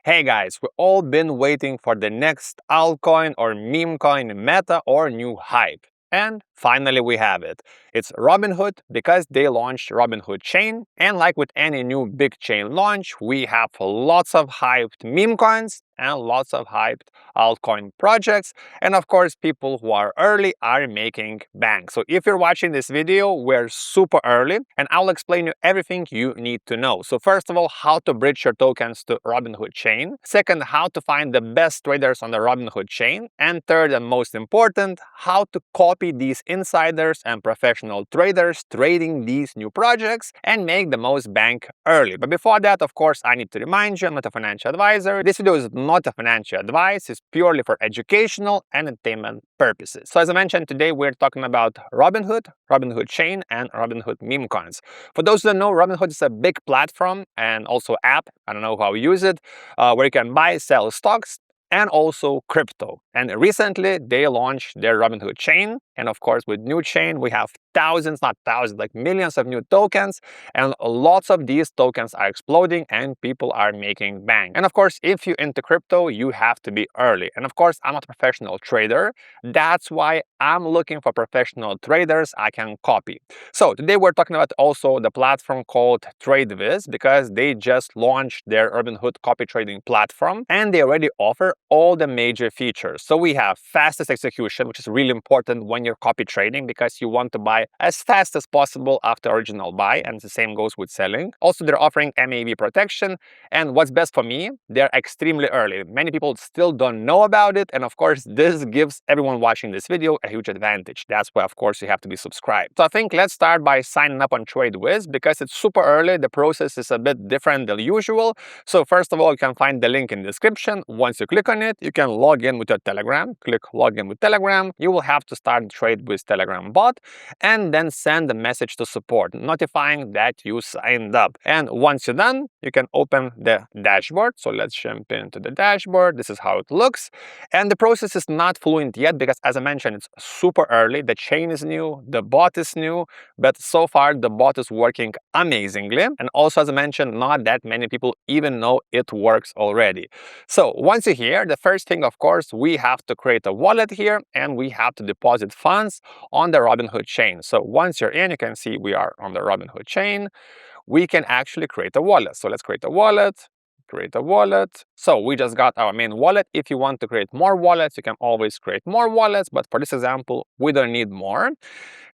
Hey guys, we've all been waiting for the next altcoin or meme coin meta or new hype. And finally we have it. It's Robinhood because they launched Robinhood Chain. And like with any new big chain launch, we have lots of hyped meme coins and lots of hyped altcoin projects. And of course, people who are early are making bank. So if you're watching this video, we're super early and I'll explain you everything you need to know. So first of all, how to bridge your tokens to Robinhood Chain. Second, how to find the best traders on the Robinhood Chain. And third and most important, how to copy these insiders and professional traders trading these new projects and make the most bank early. But before that, of course, I need to remind you, I'm not a financial advisor. This video is not a financial advice, it's purely for educational and entertainment purposes. So as I mentioned, today we're talking about Robinhood, Robinhood Chain, and Robinhood meme coins. For those who don't know, Robinhood is a big platform and also app, I don't know how you use it, where you can buy, sell stocks, and also crypto. And recently they launched their Robinhood Chain. And of course, with new chain, we have thousands, not thousands, like millions of new tokens. And lots of these tokens are exploding and people are making bank. And of course, if you're into crypto, you have to be early. And of course, I'm not a professional trader. That's why I'm looking for professional traders I can copy. So today we're talking about also the platform called TradeWiz because they just launched their Robinhood copy trading platform and they already offer all the major features. So we have fastest execution, which is really important when you're copy trading because you want to buy as fast as possible after original buy, and the same goes with selling. Also, they're offering MAV protection, and what's best for me, they're extremely early. Many people still don't know about it, and of course, this gives everyone watching this video a huge advantage. That's why, of course, you have to be subscribed. So I think let's start by signing up on TradeWiz because it's super early. The process is a bit different than usual. So first of all, you can find the link in the description. Once you click on it, you can log in with your Telegram. Click log in with Telegram. You will have to start TradeWiz Telegram bot and then send a message to support notifying that you signed up. And once you're done, you can open the dashboard. So let's jump into the dashboard. This is how it looks. And the process is not fluent yet because, as I mentioned, it's super early. The chain is new, the bot is new, but so far the bot is working amazingly. And also, as I mentioned, not that many people even know it works already. So once you're here, the first thing, of course, we have to create a wallet here and we have to deposit funds on the Robinhood chain. So once you're in, you can see we are on the Robinhood chain. We can actually create a wallet. So let's create a wallet. Create a wallet. So we just got our main wallet. If you want to create more wallets, you can always create more wallets. But for this example, we don't need more.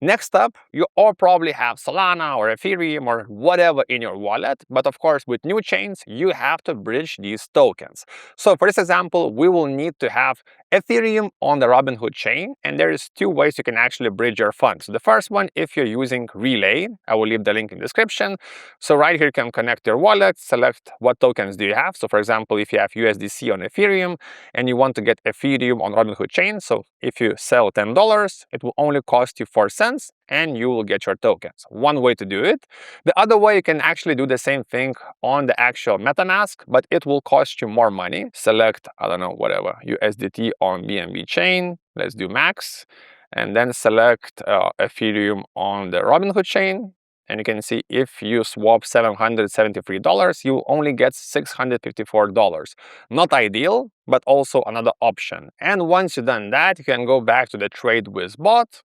Next up, you all probably have Solana or Ethereum or whatever in your wallet. But of course, with new chains, you have to bridge these tokens. So for this example, we will need to have Ethereum on the Robinhood chain. And there is two ways you can actually bridge your funds. The first one, if you're using Relay, I will leave the link in the description. So right here, you can connect your wallet, select what tokens do you have. So for example, if you have USDC on Ethereum and you want to get Ethereum on Robinhood chain, so if you sell $10, it will only cost you 4 cents and you will get your tokens. One way to do it. The other way, you can actually do the same thing on the actual MetaMask, but it will cost you more money. Select, I don't know, whatever, USDT on BNB chain. Let's do max. And then select Ethereum on the Robinhood chain. And you can see if you swap $773, you only get $654. Not ideal, but also another option. And once you've done that, you can go back to the TradeWiz bot,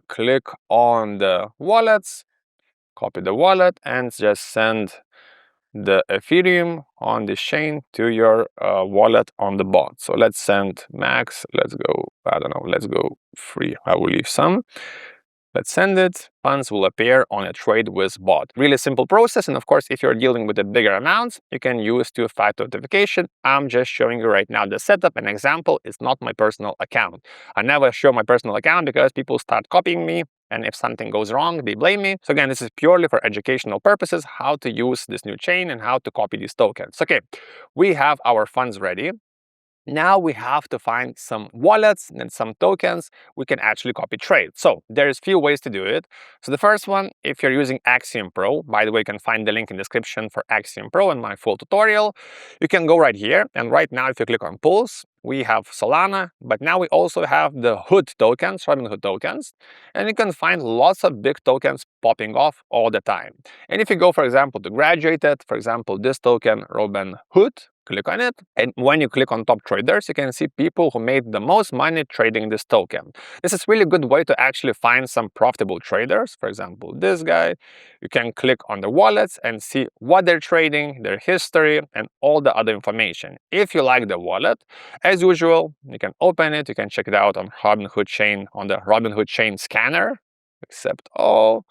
click on the wallets, copy the wallet, and just send the Ethereum on this chain to your wallet on the bot. So let's send max, let's go, I don't know, let's go free. I will leave some. Let's send it. Funds will appear on a TradeWiz bot. Really simple process. And of course, if you're dealing with the bigger amounts, you can use two-factor authentication. I'm just showing you right now the setup. An example is not my personal account. I never show my personal account because people start copying me. And if something goes wrong, they blame me. So again, this is purely for educational purposes, how to use this new chain and how to copy these tokens. Okay, we have our funds ready. Now we have to find some wallets and some tokens we can actually copy trade. So there's few ways to do it. So the first one, if you're using Axiom Pro, by the way, you can find the link in the description for Axiom Pro and my full tutorial. You can go right here. And right now, if you click on pools, we have Solana, but now we also have the Hood tokens, Robinhood tokens, and you can find lots of big tokens popping off all the time. And if you go, for example, to graduated, for example, this token, Robinhood, click on it. And when you click on top traders, you can see people who made the most money trading this token. This is really good way to actually find some profitable traders. For example, this guy, you can click on the wallets and see what they're trading, their history, and all the other information. If you like the wallet, as usual, you can open it, you can check it out on Robinhood Chain, on the Robinhood Chain scanner, accept all.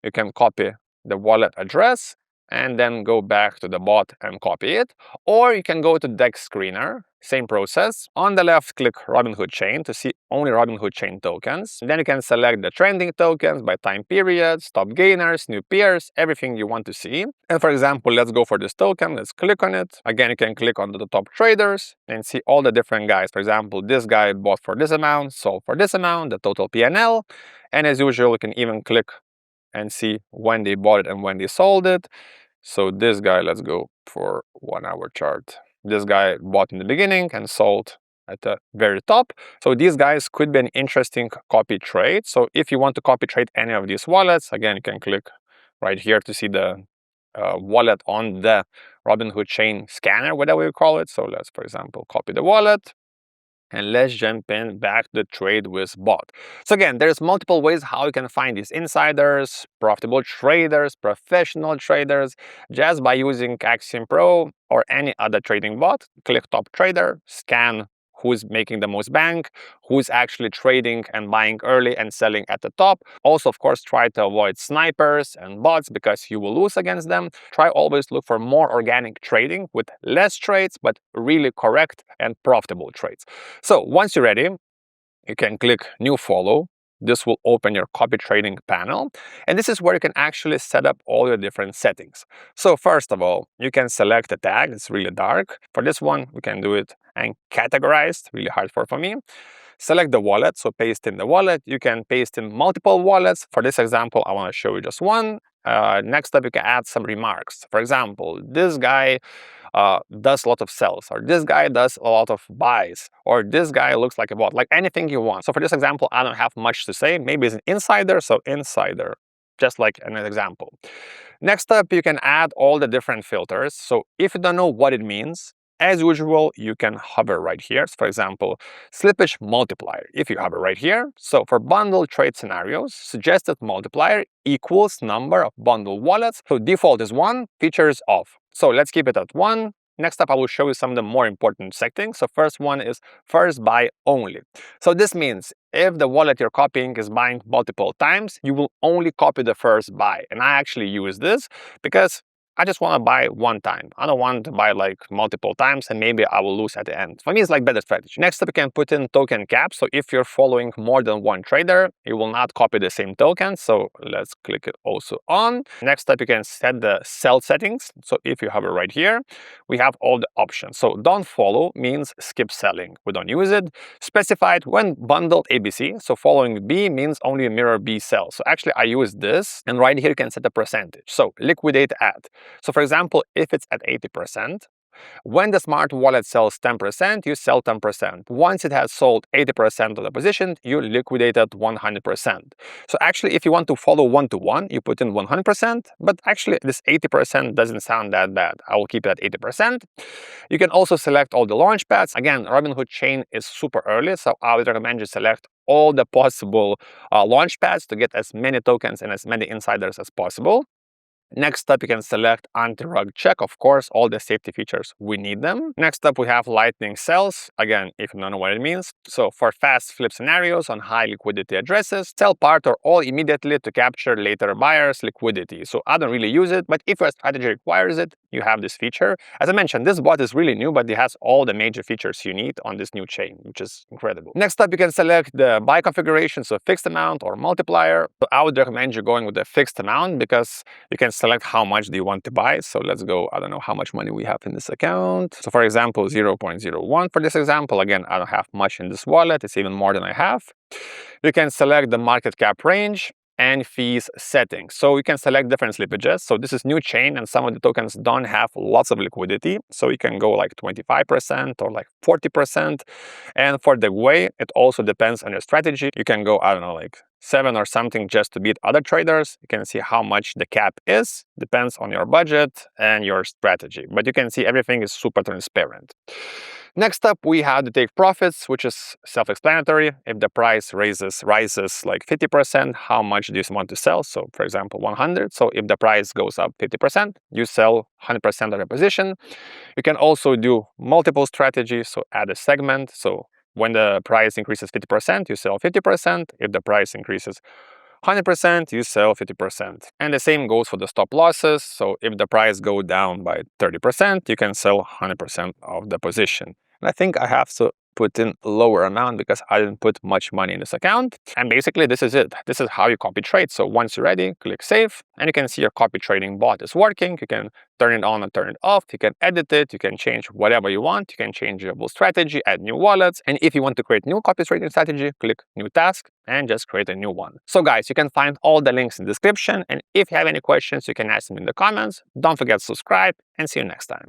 You can copy the wallet address and then go back to the bot and copy it. Or you can go to Dex Screener, same process. On the left, click Robinhood Chain to see only Robinhood Chain tokens. Then you can select the trending tokens by time periods, top gainers, new peers, everything you want to see. And for example, let's go for this token. Let's click on it. Again, you can click on the top traders and see all the different guys. For example, this guy bought for this amount, sold for this amount, the total PNL. And as usual, you can even click and see when they bought it and when they sold it. So this guy, let's go for 1 hour chart. This guy bought in the beginning and sold at the very top. So these guys could be an interesting copy trade. So if you want to copy trade any of these wallets, again, you can click right here to see the wallet on the Robinhood Chain scanner, whatever you call it. So let's, for example, copy the wallet. And let's jump in back to the TradeWiz bot. So again, there's multiple ways how you can find these insiders, profitable traders, professional traders, just by using Axiom Pro or any other trading bot. Click top trader, scan who's making the most bank, who's actually trading and buying early and selling at the top. Also, of course, try to avoid snipers and bots because you will lose against them. Try always look for more organic trading with less trades, but really correct and profitable trades. So once you're ready, you can click New Follow. This will open your copy trading panel. And this is where you can actually set up all your different settings. So first of all, you can select a tag. It's really dark. For this one, we can do it and categorized, really hard for me. Select the wallet, so paste in the wallet. You can paste in multiple wallets. For this example, I want to show you just one. Next up, you can add some remarks. For example, this guy does a lot of sells, or this guy does a lot of buys, or this guy looks like a bot, like anything you want. So for this example, I don't have much to say. Maybe it's an insider, so insider, just like an example. Next up, you can add all the different filters. So if you don't know what it means, as usual, you can hover right here. So for example, slippage multiplier. If you hover right here, so for bundle trade scenarios, suggested multiplier equals number of bundle wallets. So default is 1, features off. So let's keep it at 1. Next up, I will show you some of the more important settings. So first one is first buy only. So this means if the wallet you're copying is buying multiple times, you will only copy the first buy. And I actually use this because I just want to buy one time. I don't want to buy like multiple times and maybe I will lose at the end. For me, it's like better strategy. Next up, you can put in token cap. So if you're following more than one trader, you will not copy the same token. So let's click it also on. Next up, you can set the sell settings. So if you hover right here, we have all the options. So don't follow means skip selling. We don't use it. Specified when bundled ABC. So following B means only mirror B sell. So actually I use this, and right here you can set a percentage. So liquidate at. So for example, if it's at 80%, when the smart wallet sells 10%, you sell 10%. Once it has sold 80% of the position, you liquidate at 100%. So actually, if you want to follow one-to-one, you put in 100%, but actually this 80% doesn't sound that bad. I will keep it at 80%. You can also select all the launch pads. Again, Robinhood Chain is super early, so I would recommend you select all the possible launch pads to get as many tokens and as many insiders as possible. Next up, you can select anti-rug check. Of course, all the safety features, we need them. Next up, we have lightning sells. Again, if you don't know what it means. So for fast flip scenarios on high liquidity addresses, sell part or all immediately to capture later buyers' liquidity. So I don't really use it, but if your strategy requires it, you have this feature. As I mentioned, this bot is really new, but it has all the major features you need on this new chain, which is incredible. Next up, you can select the buy configuration, so fixed amount or multiplier. So I would recommend you going with the fixed amount because you can select how much do you want to buy. So let's go, I don't know how much money we have in this account. So for example, 0.01 for this example. Again, I don't have much in this wallet. It's even more than I have. You can select the market cap range and fees settings. So you can select different slippages. So this is new chain and some of the tokens don't have lots of liquidity. So you can go like 25% or like 40%. And for the way, it also depends on your strategy. You can go, I don't know, like 7 or something just to beat other traders. You can see how much the cap is, depends on your budget and your strategy, but you can see everything is super transparent. Next up, we have to take profits, which is self-explanatory. If the price rises like 50%, how much do you want to sell? So for example, 100. So if the price goes up 50%, you sell 100% of the position. You can also do multiple strategies, so add a segment. So when the price increases 50%, you sell 50%. If the price increases 100%, you sell 50%. And the same goes for the stop losses. So if the price goes down by 30%, you can sell 100% of the position. And I think I have to put in a lower amount because I didn't put much money in this account. And basically this is it. This is how you copy trade. So once you're ready, click save, and you can see your copy trading bot is working. You can turn it on and turn it off. You can edit it. You can change whatever you want. You can change your strategy, add new wallets. And if you want to create new copy trading strategy, click new task and just create a new one. So guys, you can find all the links in the description. And if you have any questions, you can ask them in the comments. Don't forget to subscribe, and see you next time.